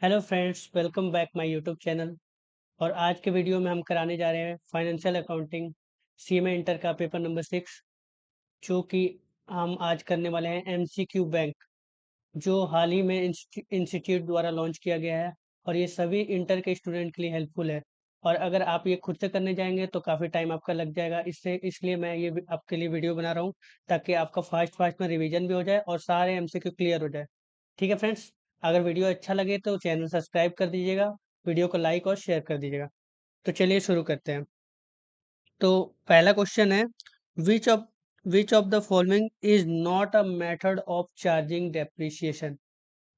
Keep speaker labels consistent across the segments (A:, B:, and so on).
A: Hello friends, welcome back my YouTube channel. और आज के वीडियो में हम कराने जा रहे हैं फाइनेंशियल अकाउंटिंग सीएमए इंटर का पेपर नंबर 6, जो कि हम आज करने वाले हैं एमसीक्यू बैंक, जो हाल ही में इंस्टीट्यूट द्वारा लॉन्च किया गया है। और ये सभी इंटर के स्टूडेंट के लिए हेल्पफुल है। और अगर आप ये खुद से करने जाएंगे तो काफ़ी टाइम आपका लग जाएगा, इसलिए मैं ये आपके लिए वीडियो बना रहा हूँ, ताकि आपका फास्ट फास्ट में रिवीजन भी हो जाए और सारे एमसीक्यू क्लियर हो जाए। ठीक है फ्रेंड्स, अगर वीडियो अच्छा लगे तो चैनल सब्सक्राइब कर दीजिएगा, वीडियो को लाइक और शेयर कर दीजिएगा। तो चलिए शुरू करते हैं। तो पहला क्वेश्चन है, which of which of the following is not a method of charging depreciation.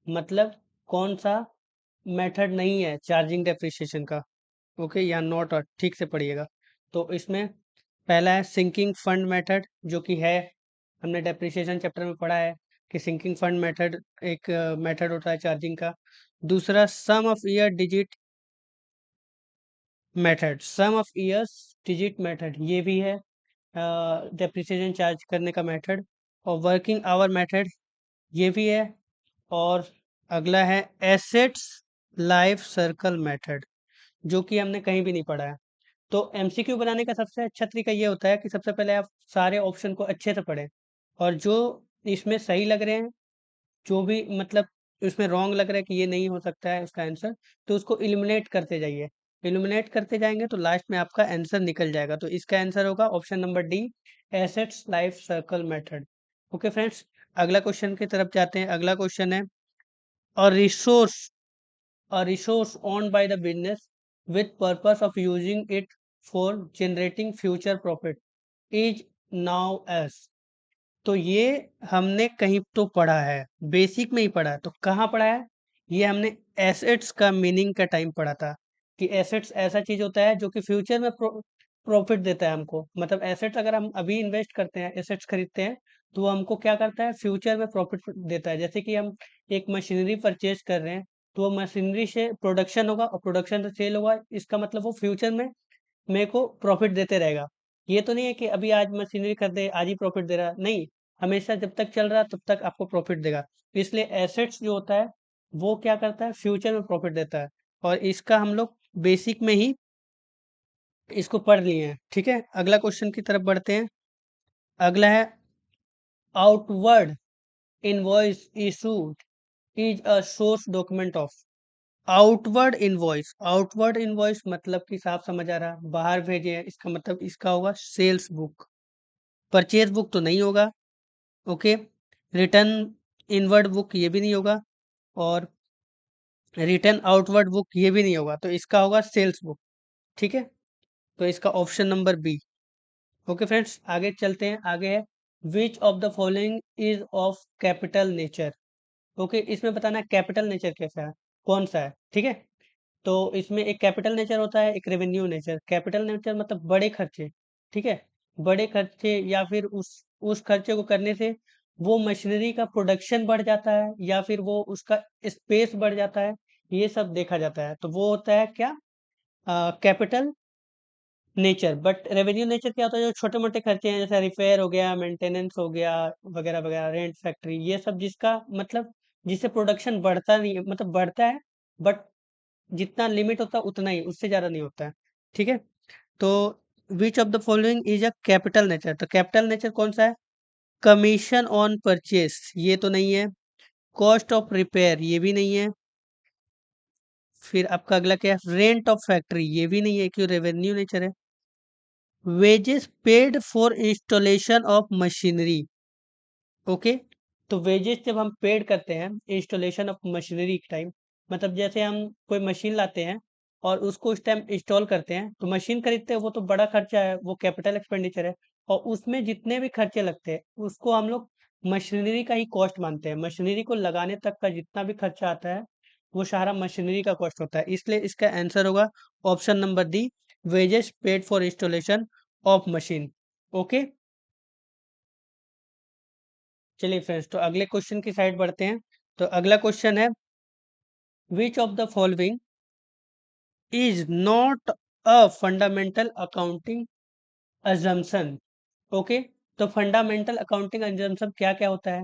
A: मतलब कौन सा मेथड नहीं है चार्जिंग डेप्रिसिएशन का। ओके, या नॉट, और ठीक से पढ़िएगा। तो इसमें पहला है सिंकिंग फंड मेथड, जो कि है, हमने डेप्रिसिएशन चैप्टर में पढ़ा है कि सिंकिंग फंड मेथड एक मेथड होता है चार्जिंग का। दूसरा sum of year digit method, sum of years digit method, ये भी है डेप्रिसिएशन चार्ज करने का मेथड। और वर्किंग आवर मेथड, ये भी है। और अगला है एसेट्स लाइफ सर्कल मेथड, जो कि हमने कहीं भी नहीं पढ़ा है। तो एमसीक्यू बनाने का सबसे अच्छा तरीका ये होता है कि सबसे पहले आप सारे ऑप्शन को अच्छे से पढ़ें, और जो इसमें सही लग रहे हैं, जो भी मतलब उसमें रॉन्ग लग रहा है कि ये नहीं हो सकता है उसका आंसर, तो उसको इलिमिनेट करते जाइए। इलिमिनेट करते जाएंगे तो लास्ट में आपका आंसर निकल जाएगा। तो इसका आंसर होगा option number D, assets life circle method. Okay friends, अगला क्वेश्चन की तरफ जाते हैं। अगला क्वेश्चन है, और a resource owned by the business with purpose of using it for generating future profit is now as। तो ये हमने कहीं तो पढ़ा है, बेसिक में ही पढ़ा है। तो कहाँ पढ़ा है? ये हमने एसेट्स का मीनिंग का टाइम पढ़ा था, कि एसेट्स ऐसा चीज होता है जो कि फ्यूचर में प्रॉफिट देता है हमको। मतलब एसेट्स अगर हम अभी इन्वेस्ट करते हैं, एसेट्स खरीदते हैं, तो वो हमको क्या करता है, फ्यूचर में प्रॉफिट देता है। जैसे कि हम एक मशीनरी परचेज कर रहे हैं, तो वो मशीनरी से प्रोडक्शन होगा और प्रोडक्शन से सेल होगा, इसका मतलब वो फ्यूचर में मेरे को प्रॉफिट देते रहेगा। ये तो नहीं है कि अभी आज मशीनरी खरीदे आज ही प्रॉफिट दे रहा, नहीं, हमेशा जब तक चल रहा तब तक आपको प्रॉफिट देगा। इसलिए एसेट्स जो होता है वो क्या करता है, फ्यूचर में प्रॉफिट देता है। और इसका हम लोग बेसिक में ही इसको पढ़ लिए हैं। ठीक है, अगला क्वेश्चन की तरफ बढ़ते हैं। अगला है, outward invoice issued is a source document of. Outward invoice मतलब कि साफ समझ आ रहा, बाहर भेजे हैं, इसका मतलब इसका होगा सेल्स बुक। परचेज बुक तो नहीं होगा। ओके, रिटर्न इनवर्ड बुक ये भी नहीं होगा, और रिटर्न आउटवर्ड बुक ये भी नहीं होगा। तो इसका होगा सेल्स बुक। ठीक है, तो इसका option number B. Okay friends, आगे चलते हैं। आगे है, which of the following is of capital nature. Okay, इसमें बताना है कैपिटल नेचर कैसा है, कौन सा है। ठीक है, तो इसमें एक कैपिटल नेचर होता है, एक रेवेन्यू नेचर। कैपिटल नेचर मतलब बड़े खर्चे। ठीक है, बड़े खर्चे, या फिर उस खर्चे को करने से वो मशीनरी का प्रोडक्शन बढ़ जाता है, या फिर वो उसका स्पेस बढ़ जाता है, ये सब देखा जाता है। तो वो होता है क्या, capital nature. But revenue nature क्या होता है, जो छोटे मोटे खर्चे हैं, जैसे रिपेयर हो गया, मेंटेनेंस हो गया, वगैरह वगैरह, रेंट फैक्ट्री, ये सब जिसका मतलब जिससे प्रोडक्शन बढ़ता नहीं है, मतलब बढ़ता है बट जितना लिमिट होता है उतना ही, उससे ज़्यादा नहीं होता है। ठीक है, तो विच of the following is a capital nature. तो कैपिटल नेचर कौन सा है? कमीशन ऑन परचेस, ये तो नहीं है। कॉस्ट ऑफ रिपेयर, ये भी नहीं है। फिर आपका अगला क्या है, रेंट ऑफ फैक्ट्री, ये भी नहीं है, क्यों, रेवेन्यू नेचर है। Wages paid for installation of machinery. Okay, तो वेजेस जब हम पेड करते हैं इंस्टॉलेशन ऑफ मशीनरी के टाइम, मतलब जैसे हम कोई मशीन लाते हैं और उसको उस टाइम इंस्टॉल करते हैं, तो मशीन खरीदते हैं, वो तो बड़ा खर्चा है, वो कैपिटल एक्सपेंडिचर है। और उसमें जितने भी खर्चे लगते हैं उसको हम लोग मशीनरी का ही कॉस्ट मानते हैं। मशीनरी को लगाने तक का जितना भी खर्चा आता है वो सारा मशीनरी का कॉस्ट होता है। इसलिए इसका आंसर होगा option number D, wages paid for installation of machine. Okay, चलिए फ्रेंड्स, तो अगले क्वेश्चन की साइड बढ़ते हैं। तो अगला क्वेश्चन है, which of the following is not a fundamental accounting assumption. Okay, तो फंडामेंटल अकाउंटिंग अजम्पशन क्या क्या होता है?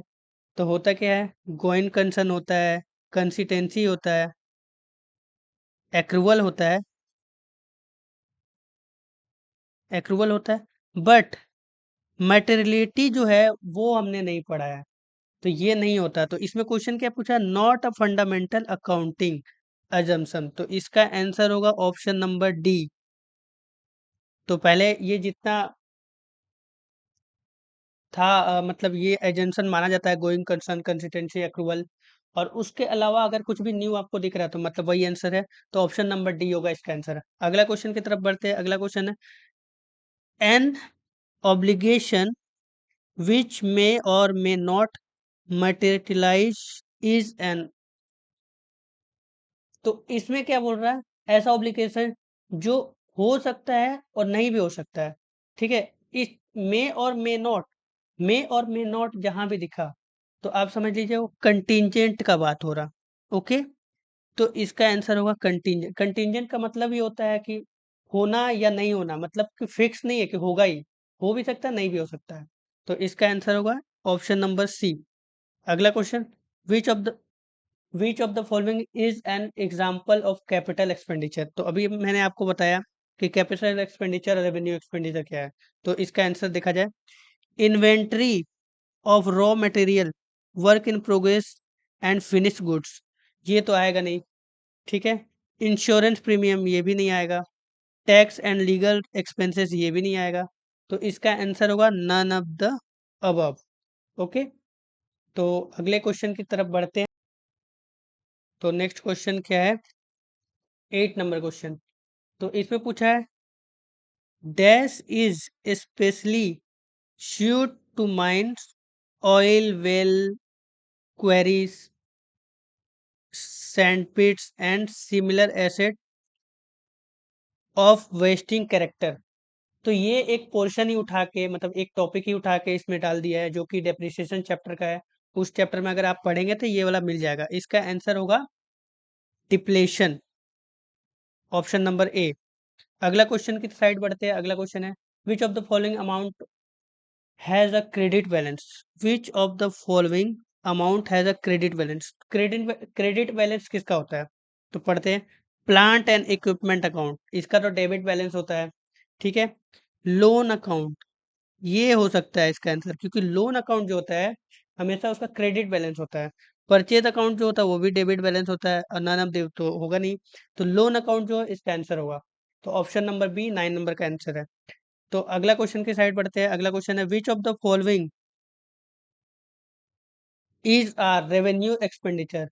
A: तो होता क्या है, गोइंग कंसर्न होता है, कंसिस्टेंसी होता है, एक्रूवल होता है, एक्रूवल होता है, बट मैटेरियलिटी जो है वो हमने नहीं पढ़ा है, तो ये नहीं होता। तो इसमें क्वेश्चन क्या पूछा, not a fundamental accounting assumption, तो इसका आंसर होगा ऑप्शन नंबर डी। तो पहले ये जितना था मतलब ये एजेंशन माना जाता है, गोइंग कंसर्न, कंसिस्टेंसी, अक्रूवल, और उसके अलावा अगर कुछ भी न्यू आपको दिख रहा है तो मतलब वही आंसर है। तो ऑप्शन नंबर डी होगा इसका आंसर। अगला क्वेश्चन की तरफ बढ़ते हैं। अगला क्वेश्चन है, an obligation which may or may not materialise is an, तो इसमें क्या बोल रहा है, ऐसा ऑब्लिगेशन जो हो सकता है और नहीं भी हो सकता है। ठीक है, इस मे or may not, may or may not जहां भी दिखा तो आप समझ लीजिए वो कंटिंजेंट का बात हो रहा। ओके, तो इसका आंसर होगा कंटिंजेंट। कंटिंजेंट का मतलब ये होता है कि होना या नहीं होना, मतलब कि फिक्स नहीं है कि होगा ही, हो भी सकता है नहीं भी हो सकता है। तो इसका आंसर होगा ऑप्शन नंबर सी। अगला question, which of the which of the following is an example of capital expenditure, तो अभी मैंने आपको बताया कि कैपिटल एक्सपेंडिचर और रेवेन्यू एक्सपेंडिचर क्या है। तो इसका आंसर देखा जाए, inventory of raw material, work in progress and finish goods, ये तो आएगा नहीं। ठीक है, इंश्योरेंस प्रीमियम ये भी नहीं आएगा, टैक्स एंड लीगल एक्सपेंसेस ये भी नहीं आएगा। तो इसका आंसर होगा none of the above. Okay, तो अगले क्वेश्चन की तरफ बढ़ते हैं। तो नेक्स्ट क्वेश्चन क्या है, 8 नंबर क्वेश्चन। तो इसमें पूछा है, dash is specially suit to mines oil well quarries sandpits and similar asset of wasting character, तो ये एक पोर्शन ही उठा के, मतलब एक टॉपिक ही उठा के इसमें डाल दिया है जो कि डेप्रिसिएशन चैप्टर का है। उस चैप्टर में अगर आप पढ़ेंगे तो ये वाला मिल जाएगा। इसका आंसर होगा डिप्लेशन, ऑप्शन नंबर ए। अगला क्वेश्चन की साइड बढ़ते हैं। अगला क्वेश्चन है, which of the following amount has a credit balance, which of the following amount has a credit balance, credit balance किसका होता है। तो पढ़ते हैं, प्लांट एंड इक्विपमेंट अकाउंट, इसका तो डेबिट बैलेंस होता है। ठीक है, लोन अकाउंट ये हो सकता है इसका आंसर, क्योंकि लोन अकाउंट जो होता है हमेशा उसका क्रेडिट बैलेंस होता है। परचेज अकाउंट जो होता है वो भी डेबिट बैलेंस होता है, और नन ऑफ देव तो होगा नहीं। तो लोन अकाउंट जो है इसका आंसर होगा। तो ऑप्शन नंबर बी 9 नंबर का आंसर है। तो अगला क्वेश्चन की साइड बढ़ते हैं। अगला क्वेश्चन है, which of the following is are revenue expenditure,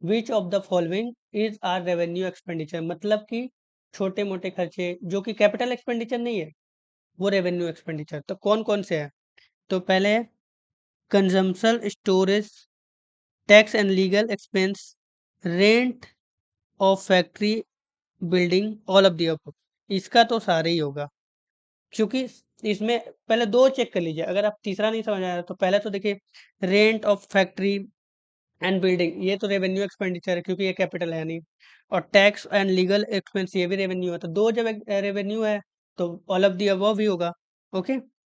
A: which of the following is are revenue expenditure, मतलब कि छोटे मोटे खर्चे जो कि कैपिटल एक्सपेंडिचर नहीं है वो रेवेन्यू एक्सपेंडिचर, तो कौन कौन से है। तो पहले consumption, storage, tax and legal expense, rent of factory, building, all of the above, इसका तो सारे ही होगा। क्योंकि इसमें पहले दो चेक कर लीजिए, अगर आप तीसरा नहीं समझ आया तो पहले तो देखिए, rent of factory and building ये तो रेवेन्यू एक्सपेंडिचर है क्योंकि ये कैपिटल है नहीं, और टैक्स एंड लीगल एक्सपेंस ये भी रेवेन्यू है। तो दो जब रेवेन्यू है तो ऑल ऑफ दी अबव ही होगा। ओके,